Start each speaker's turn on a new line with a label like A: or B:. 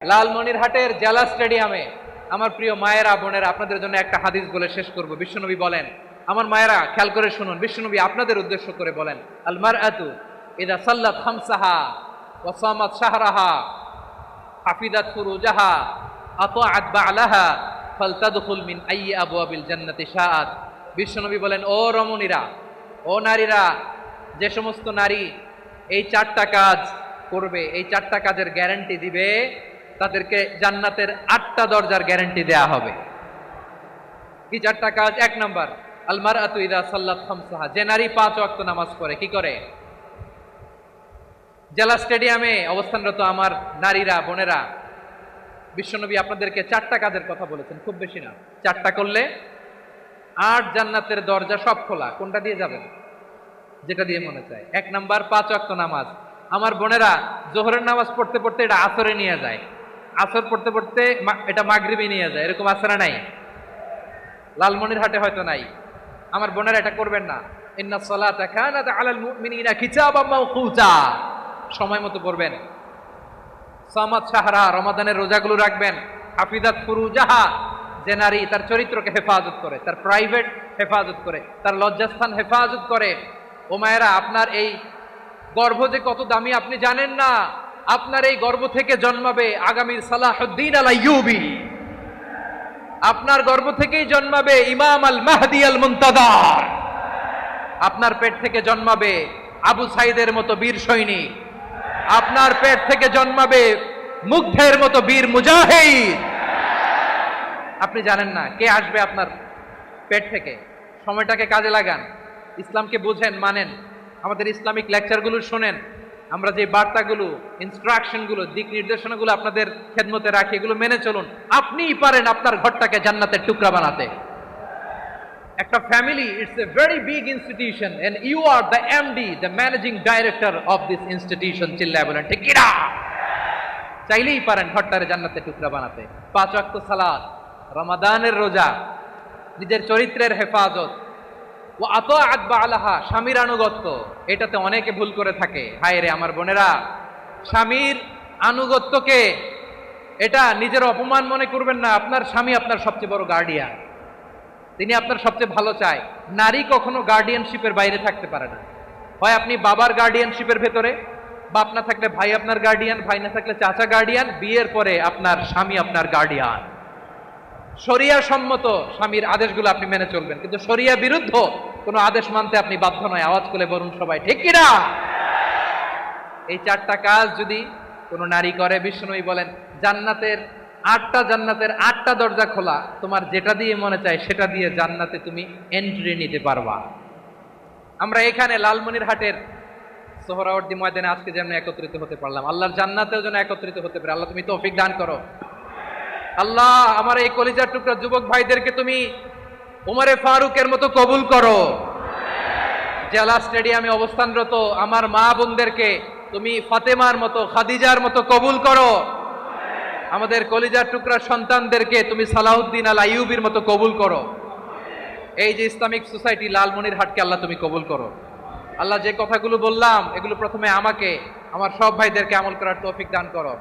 A: লালমনিরহাটের জেলা স্টেডিয়ামে আমার প্রিয় মায়েরা বোনেরা, আপনাদের জন্য একটা হাদিস বলে শেষ করব। বিশ্বনবী বলেন, আমার মায়েরা খেয়াল করে শুনুন, বিশ্বনবী আপনাদের উদ্দেশ্য করে বলেন, আল মারআতু ইযা সাল্লাত খামসাহা ওয়া সামাত শাহরাহা হাফিজাত ফুরুজাহা আতাআত বা'লাহা ফালতাদখুল মিন আইয়ি আবওয়াবিল জান্নাতি শাআত। বিশ্বনবী বলেন, ও রমণীরা, ও নারীরা, যে সমস্ত নারী এই চারটা কাজ করবে, এই চারটা কাজের গ্যারান্টি দিবে, তাদেরকে জান্নাতের 8টা দরজার গ্যারান্টি দেয়া হবে। কি চারটা কাজ? এক নাম্বার, আল মারআতু ইযা সাল্লাত খামসাহা, যে নারী 5 ওয়াক্ত নামাজ পড়ে। কি করে? জেলা স্টেডিয়ামে অবস্থানরত আমার নারীরা বোনেরা, বিশ্বনবী আপনাদেরকে 4টা কাজের কথা বলেছেন, খুব বেশি না। 4টা করলে 8 জান্নাতের দরজা সব খোলা। কোনটা দিয়ে যাবেন? যেটা দিয়ে মনে চায়। এক নাম্বার, 5 ওয়াক্ত নামাজ। আমার বোনেরা জোহরের নামাজ পড়তে পড়তে এটা আসরে নিয়ে যায়, আসর পড়তে পড়তে এটা মাগরিবে নিয়ে যায়। এরকম আসরে নাই? লালমনিরহাটে হয়তো নাই। আমার বোনেরা এটা করবেন না। ইন্নাস সালাতা কানাত আলাল মুমিনিনা কিতাবাম মাওকুতা, সময় মতো পড়বেন। সামাত শাহরা, রমাদানের রোজাগুলো রাখবেন। হাফিজাত ফুরুজাহা, যে নারী তার চরিত্রকে হেফাজত করে, তার প্রাইভেট হেফাজত করে, তার লজ্জাস্থান হেফাজত করে। ও মায়েরা, আপনার এই গর্ভ যে কত দামি আপনি জানেন না। আপনার এই গর্ভ থেকে জন্মাবে আগামীর সালাহুদ্দিন আল আইয়ুবী। আপনার গর্ভ থেকেই জন্মাবে ইমাম আল মাহদি আল মুনতাজার। আপনার পেট থেকে জন্মাবে আবু সাইদের মতো বীর সৈনিক। আপনার পেট থেকে জন্মাবে মুগ্ধের মতো বীর মুজাহিদ। আপনি জানেন না কে আসবে আপনার পেট থেকে। সময়টাকে কাজে লাগান, ইসলামকে বুঝেন, মানেন, আমাদের ইসলামিক লেকচারগুলো শোনেন। আমরা যে বার্তাগুলো, ইনস্ট্রাকশনগুলো, দিক নির্দেশনাগুলো আপনাদের খেদমতে রাখি, এগুলো মেনে চলুন। আপনিই পারেন আপনার ঘরটাকে জান্নাতের টুকরা বানাতে। একটা family, it's a very big institution and you are the MD, the managing director of this institution. চিল্লায় বলেন ঠিক কিনা? চাইলেই পারেন ঘরটারে জান্নাতের টুকরা বানাতে। 5 ওয়াক্ত সালাত, রমাদানের রোজা, নিজের চরিত্রের হেফাজত, ও আতাআত বা'লাহা, স্বামীর আনুগত্য। এটাতে অনেকে ভুল করে থাকে। হায় রে আমার বোনেরা, স্বামীর আনুগত্যকে এটা নিজের অপমান মনে করবেন না। আপনার স্বামী আপনার সবচেয়ে বড় গার্ডিয়ান, তিনি আপনার সবচেয়ে ভালো চায়। নারী কখনো গার্ডিয়ানশিপের বাইরে থাকতে পারে না। হয় আপনি বাবার গার্ডিয়ানশিপের ভেতরে, বাপ না থাকলে ভাই আপনার গার্ডিয়ান, ভাই না থাকলে চাচা গার্ডিয়ান, বিয়ের পরে আপনার স্বামী আপনার গার্ডিয়ান। শরিয়া সম্মত স্বামীর আদেশগুলো আপনি মেনে চলবেন, কিন্তু শরিয়া বিরুদ্ধ কোনো আদেশ মানতে আপনি বাধ্য নয়। আওয়াজ করে বলুন সবাই ঠিক কিনা? এই 4টা কাজ যদি কোনো নারী করে, বিশ্বনবী বলেন জান্নাতের 8টা দরজা খোলা। তোমার যেটা দিয়ে মনে চায় সেটা দিয়ে জান্নাতে তুমি এন্ট্রি নিতে পারবা। আমরা এখানে লালমনিরহাটের সোহরাওয়ার্দী ময়দানে আজকে যেন একত্রিত হতে পারলাম, আল্লাহর জান্নাতেও যেন একত্রিত হতে পারে। আল্লাহ তুমি তৌফিক দান করো। আল্লাহ আমার এই কলিজার টুকরা যুবক ভাইদেরকে তুমি উমরে ফারুকের মতো কবুল করো। জেলা স্টেডিয়ামে অবস্থানরত আমার মা বোনদেরকে তুমি ফাতেমার মতো, খাদিজার মতো কবুল করো। আমাদের কলিজার টুকরা সন্তানদেরকে তুমি সালাহুদ্দিন আল আইয়ুবীর মতো কবুল করো। এই যে ইসলামিক সোসাইটি লালমনিরহাটকে আল্লাহ তুমি কবুল করো। আল্লাহ যে কথাগুলো বললাম এগুলো প্রথমে আমাকে, আমার সব ভাইদেরকে আমল করার তৌফিক দান করো।